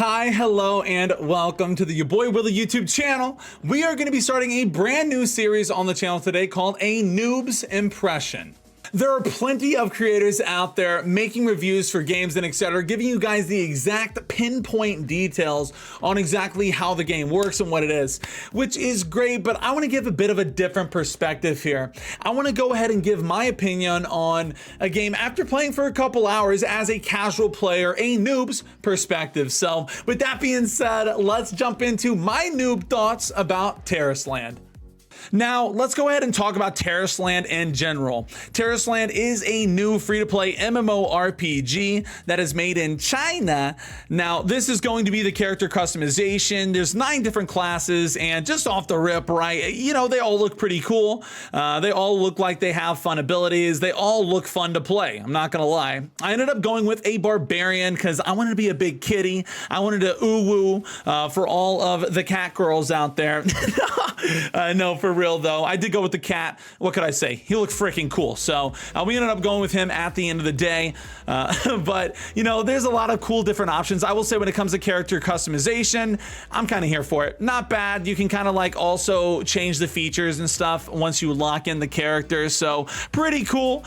Hi, hello, and welcome to the YaBoiWilly YouTube channel. We are going to be starting a brand new series on the channel today called a Noobs Impression. There are plenty of creators out there making reviews for games and etc., giving you guys the exact pinpoint details on exactly how the game works and what it is, which is great, but I want to give a bit of a different perspective here. I want to go ahead and give my opinion on a game after playing for a couple hours as a casual player, a noob's perspective. So with that being said, let's jump into my noob thoughts about Tarisland. Now, let's go ahead and talk about Tarisland in general. Tarisland is a new free-to-play MMORPG that is made in China. Now, this is going to be the character customization. There's 9 different classes, and just off the rip, right, you know, they all look pretty cool. They all look like they have fun abilities. They all look fun to play. I'm not gonna lie. I ended up going with a barbarian because I wanted to be a big kitty. I wanted to ooh-woo for all of the cat girls out there. No, for real though, I did go with the cat. What could I say? He looked freaking cool. So we ended up going with him at the end of the day. But you know, there's a lot of cool different options. I will say when it comes to character customization, I'm kind of here for it. Not bad. You can kind of like also change the features and stuff once you lock in the characters. So pretty cool,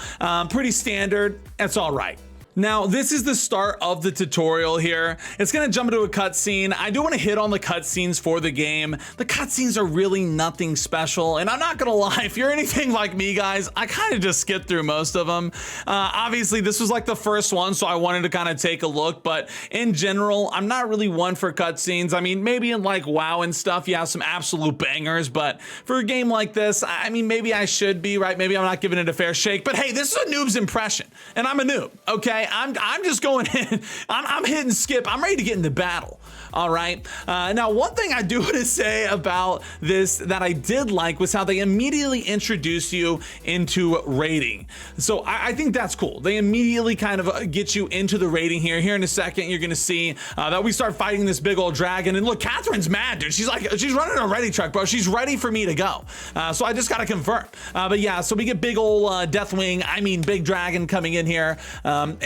pretty standard. It's all right. Now, this is the start of the tutorial here. It's gonna jump into a cutscene. I do wanna hit on the cutscenes for the game. The cutscenes are really nothing special, and I'm not gonna lie, if you're anything like me, guys, I kinda just skipped through most of them. Obviously, this was like the first one, so I wanted to kinda take a look, but in general, I'm not really one for cutscenes. I mean, maybe in like WoW and stuff, you have some absolute bangers, but for a game like this, I mean, maybe I should be, right? Maybe I'm not giving it a fair shake, but hey, this is a noob's impression, and I'm a noob, okay? I'm just going in. I'm hitting skip. I'm ready to get into battle. All right. Now, one thing I do want to say about this that I did like was how they immediately introduce you into raiding. So I think that's cool. They immediately kind of get you into the raiding here. Here in a second, you're going to see that we start fighting this big old dragon. And look, Catherine's mad, dude. She's running a ready truck, bro. She's ready for me to go. So I just got to confirm. But yeah, so we get big old Deathwing, I mean, big dragon coming in here.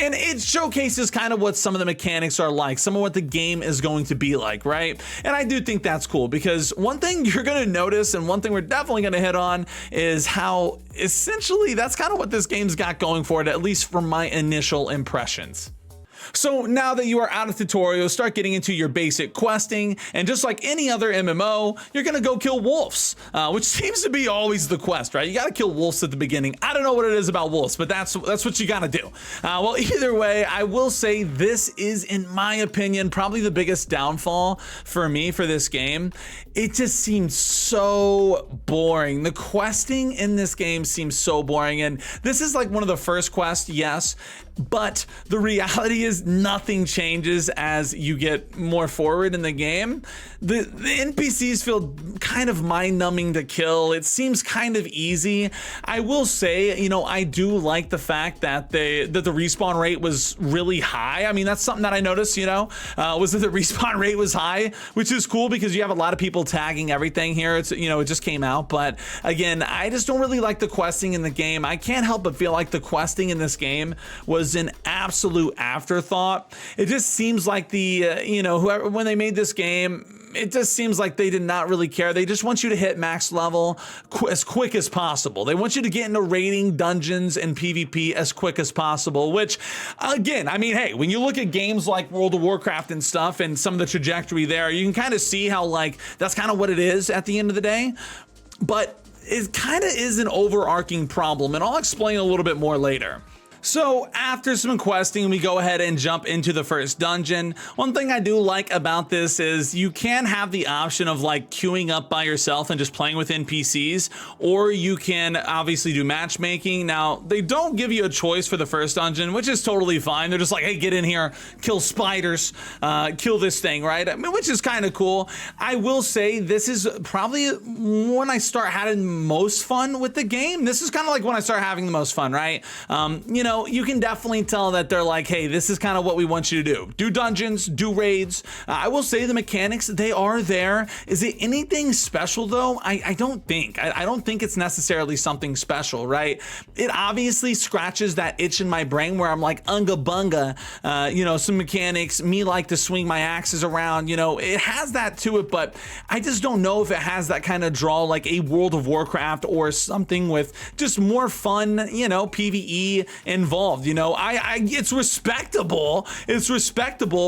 And it showcases kind of what some of the mechanics are like, some of what the game is going to be like, right? And I do think that's cool because one thing you're going to notice and one thing we're definitely going to hit on is how essentially that's kind of what this game's got going for it, at least from my initial impressions. So now that you are out of tutorial, start getting into your basic questing, and just like any other MMO, you're gonna go kill wolves, which seems to be always the quest, right? You gotta kill wolves at the beginning. I don't know what it is about wolves, but that's what you gotta do. Well, either way, I will say this is, in my opinion, probably the biggest downfall for me for this game. It just seems so boring. The questing in this game seems so boring, and this is like one of the first quests, yes, but the reality is nothing changes as you get more forward in the game. The NPCs feel kind of mind-numbing to kill. It seems kind of easy. I will say, you know, I do like the fact that the respawn rate was really high. I mean, that's something that I noticed, you know, was that the respawn rate was high, which is cool because you have a lot of people tagging everything here. It's, you know, it just came out, but again, I just don't really like the questing in the game. I can't help but feel like the questing in this game was an absolute afterthought. It just seems like the, you know, whoever, when they made this game, it just seems like they did not really care. They just want you to hit max level as quick as possible. They want you to get into raiding, dungeons, and PvP as quick as possible, which, again, I mean, hey, when you look at games like World of Warcraft and stuff and some of the trajectory there, you can kind of see how, like, that's kind of what it is at the end of the day. But it kind of is an overarching problem, and I'll explain a little bit more later. So after some questing, we go ahead and jump into the first dungeon. One thing I do like about this is you can have the option of like queuing up by yourself and just playing with NPCs, or you can obviously do matchmaking. Now, they don't give you a choice for the first dungeon, which is totally fine. They're just like, hey, get in here, kill spiders, kill this thing, right? I mean, which is kind of cool. I will say this is probably when I start having most fun with the game. This is kind of like when I start having the most fun, right? You know, know, you can definitely tell that they're like, hey, this is kind of what we want you to do. Do dungeons, do raids. I will say the mechanics, they are there. Is it anything special though? I don't think. I don't think it's necessarily something special, right? It obviously scratches that itch in my brain where I'm like, unga bunga, you know, some mechanics, me like to swing my axes around, you know, it has that to it, but I just don't know if it has that kind of draw like a World of Warcraft or something with just more fun, you know, PvE involved. You know, it's respectable,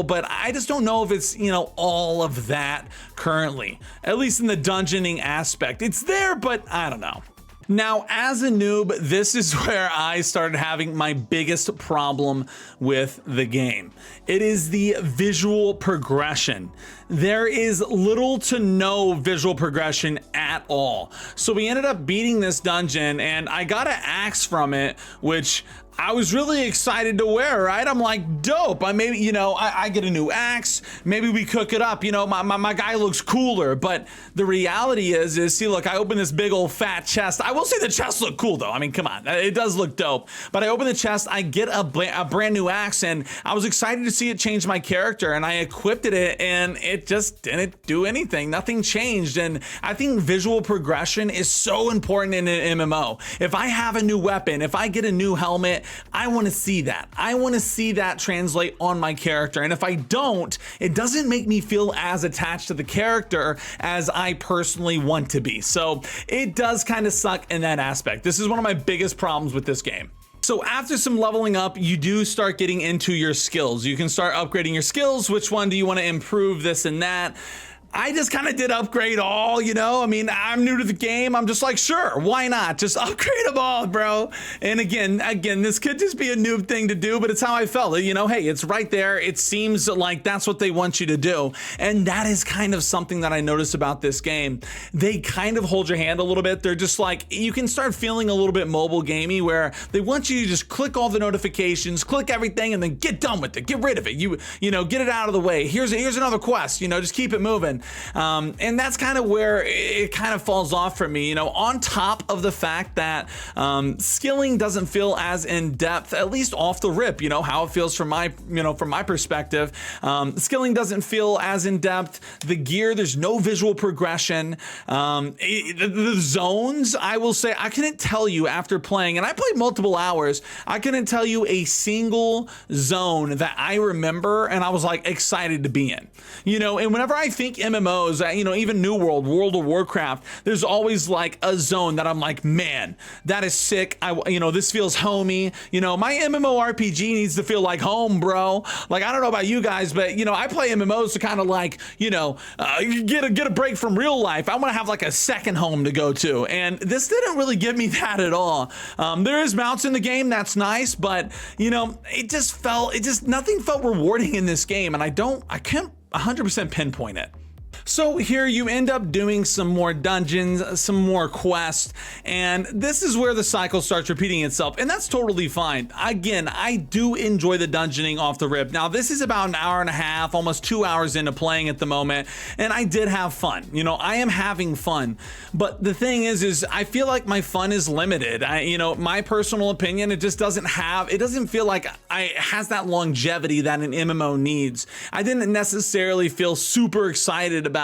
but I just don't know if it's, you know, all of that currently, at least in the dungeoning aspect. It's there, but I don't know. Now, as a noob, this is where I started having my biggest problem with the game. It is the visual progression. There is little to no visual progression at all. So we ended up beating this dungeon and I got an axe from it, which I was really excited to wear, right? I'm like, dope. I get a new axe. Maybe we cook it up. You know, my guy looks cooler. But the reality is see, look, I open this big old fat chest. I will say the chest look cool though. I mean, come on, it does look dope. But I open the chest, I get a brand new axe, and I was excited to see it change my character. And I equipped it, and it just didn't do anything. Nothing changed. And I think visual progression is so important in an MMO. If I have a new weapon, if I get a new helmet, I want to see that. I want to see that translate on my character. And if I don't, it doesn't make me feel as attached to the character as I personally want to be. So it does kind of suck in that aspect. This is one of my biggest problems with this game. So after some leveling up, you do start getting into your skills. You can start upgrading your skills. Which one do you want to improve, this and that? I just kind of did upgrade all, you know, I mean, I'm new to the game. I'm just like, sure, why not? Just upgrade them all, bro. And again, this could just be a noob thing to do, but it's how I felt. You know, hey, it's right there. It seems like that's what they want you to do. And that is kind of something that I noticed about this game. They kind of hold your hand a little bit. They're just like, you can start feeling a little bit mobile gamey where they want you to just click all the notifications, click everything, and then get done with it. Get rid of it. You know, get it out of the way. Here's another quest, you know, just keep it moving. And that's kind of where it kind of falls off for me, you know, on top of the fact that skilling doesn't feel as in depth, at least off the rip, you know, how it feels from my perspective. Skilling doesn't feel as in depth. The gear, there's no visual progression. The zones, I will say, I couldn't tell you after playing, and I played multiple hours, I couldn't tell you a single zone that I remember and I was like excited to be in, you know. And whenever I think MMOs, you know, even New World, World of Warcraft, there's always like a zone that I'm like, man, that is sick. You know, this feels homey. You know, my MMORPG needs to feel like home, bro. Like, I don't know about you guys, but you know, I play MMOs to kind of like, you know, get a break from real life. I want to have like a second home to go to, and this didn't really give me that at all. There is mounts in the game, that's nice, but you know, nothing felt rewarding in this game, and I can't 100% pinpoint it. So here you end up doing some more dungeons, some more quests, and this is where the cycle starts repeating itself, and that's totally fine. Again, I do enjoy the dungeoning off the rip. Now, this is about an hour and a half, almost 2 hours into playing at the moment, and I did have fun. You know, I am having fun, but the thing is I feel like my fun is limited. You know, my personal opinion, it doesn't feel like it has that longevity that an MMO needs. I didn't necessarily feel super excited about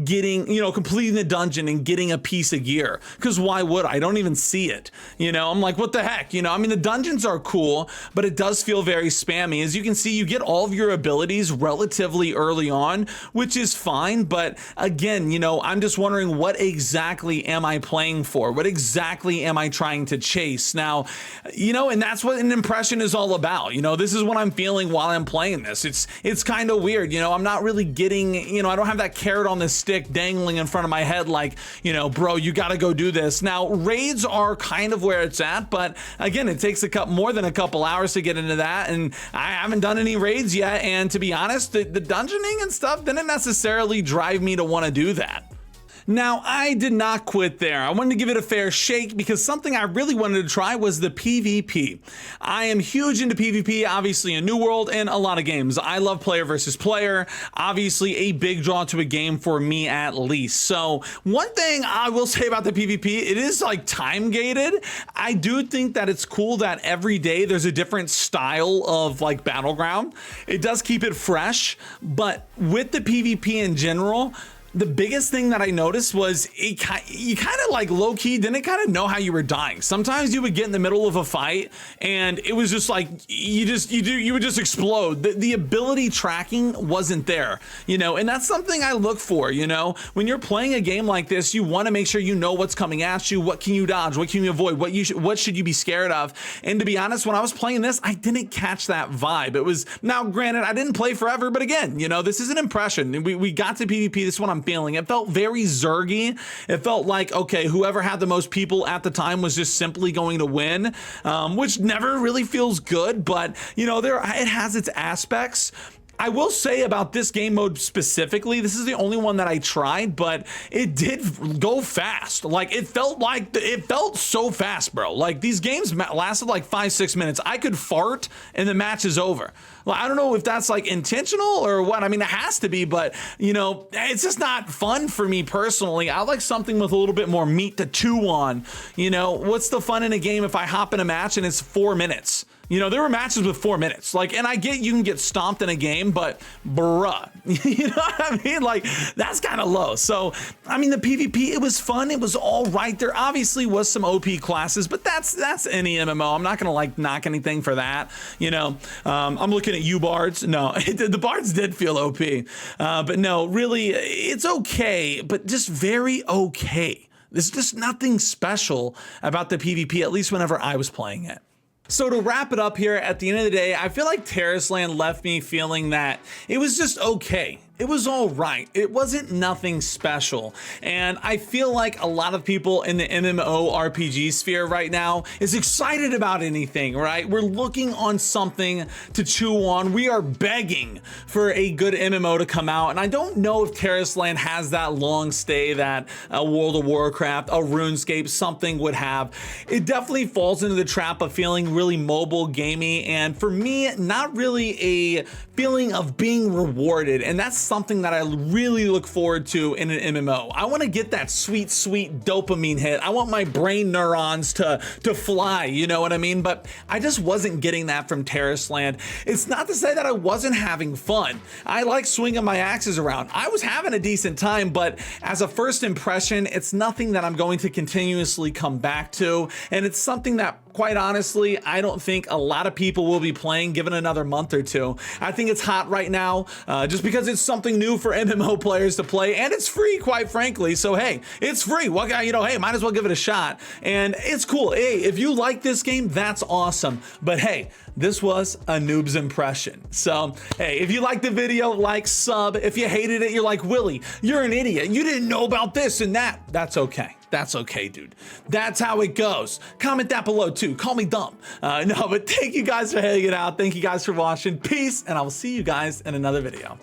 getting, you know, completing the dungeon and getting a piece of gear, because why would I don't even see it, you know. I'm like, what the heck, you know. I mean, the dungeons are cool, but it does feel very spammy. As you can see, you get all of your abilities relatively early on, which is fine, but again, you know, I'm just wondering, what exactly am I playing for? What exactly am I trying to chase now? You know, and that's what an impression is all about. You know, this is what I'm feeling while I'm playing this. It's kind of weird, you know. I'm not really getting, you know, I don't have that carrot on the stick dangling in front of my head like, you know, bro, you got to go do this. Now, raids are kind of where it's at, but again, it takes more than a couple hours to get into that, and I haven't done any raids yet, and to be honest, the dungeoning and stuff didn't necessarily drive me to want to do that. Now, I did not quit there. I wanted to give it a fair shake because something I really wanted to try was the PvP. I am huge into PvP, obviously in New World and a lot of games. I love player versus player, obviously a big draw to a game for me at least. So one thing I will say about the PvP, it is like time gated. I do think that it's cool that every day there's a different style of like battleground. It does keep it fresh, but with the PvP in general, the biggest thing that I noticed was you kind of like low key didn't kind of know how you were dying. Sometimes you would get in the middle of a fight and it was just like you would just explode. The ability tracking wasn't there, you know, and that's something I look for, you know, when you're playing a game like this, you want to make sure you know what's coming at you, what can you dodge, what can you avoid, what should you be scared of. And to be honest, when I was playing this, I didn't catch that vibe. It was, now granted, I didn't play forever, but again, you know, this is an impression. We got to PvP. This is what I'm feeling. It felt very Zergy. It felt like, okay, whoever had the most people at the time was just simply going to win, which never really feels good, but you know, it has its aspects. I will say about this game mode specifically, this is the only one that I tried, but it did go fast. Like it felt so fast, bro. Like these games lasted like 5-6 minutes. I could fart and the match is over. Well, I don't know if that's like intentional or what. I mean, it has to be, but you know, it's just not fun for me personally. I like something with a little bit more meat to chew on. You know, what's the fun in a game if I hop in a match and it's 4 minutes? You know, there were matches with 4 minutes. Like, and I get you can get stomped in a game, but bruh, you know what I mean? Like, that's kind of low. So, I mean, the PvP, it was fun. It was all right. There obviously was some OP classes, but that's any MMO. I'm not going to like knock anything for that. You know, I'm looking at you bards. No, the bards did feel OP. But no, really, it's okay, but just very okay. There's just nothing special about the PvP, at least whenever I was playing it. So to wrap it up here, at the end of the day, I feel like Tarisland left me feeling that it was just okay. It was all right. It wasn't nothing special. And I feel like a lot of people in the MMORPG sphere right now is excited about anything, right? We're looking on something to chew on. We are begging for a good MMO to come out. And I don't know if Tarisland has that long stay that a World of Warcraft, a RuneScape, something would have. It definitely falls into the trap of feeling really mobile gamey. And for me, not really a feeling of being rewarded. And that's something that I really look forward to in an MMO. I want to get that sweet, sweet dopamine hit. I want my brain neurons to fly, you know what I mean? But I just wasn't getting that from Tarisland. It's not to say that I wasn't having fun. I like swinging my axes around. I was having a decent time, but as a first impression, it's nothing that I'm going to continuously come back to. And it's something that, quite honestly, I don't think a lot of people will be playing given another month or two. I think it's hot right now just because it's something new for MMO players to play, and it's free, quite frankly. So hey, it's free. Well, you know, hey, might as well give it a shot. And it's cool. Hey, if you like this game, that's awesome. But hey, this was a Noobs Impression. So hey, if you liked the video, like, sub. If you hated it, you're like, Willy, you're an idiot. You didn't know about this and that. That's okay. That's okay, dude. That's how it goes. Comment that below too. Call me dumb. No, but thank you guys for hanging out. Thank you guys for watching. Peace, and I will see you guys in another video.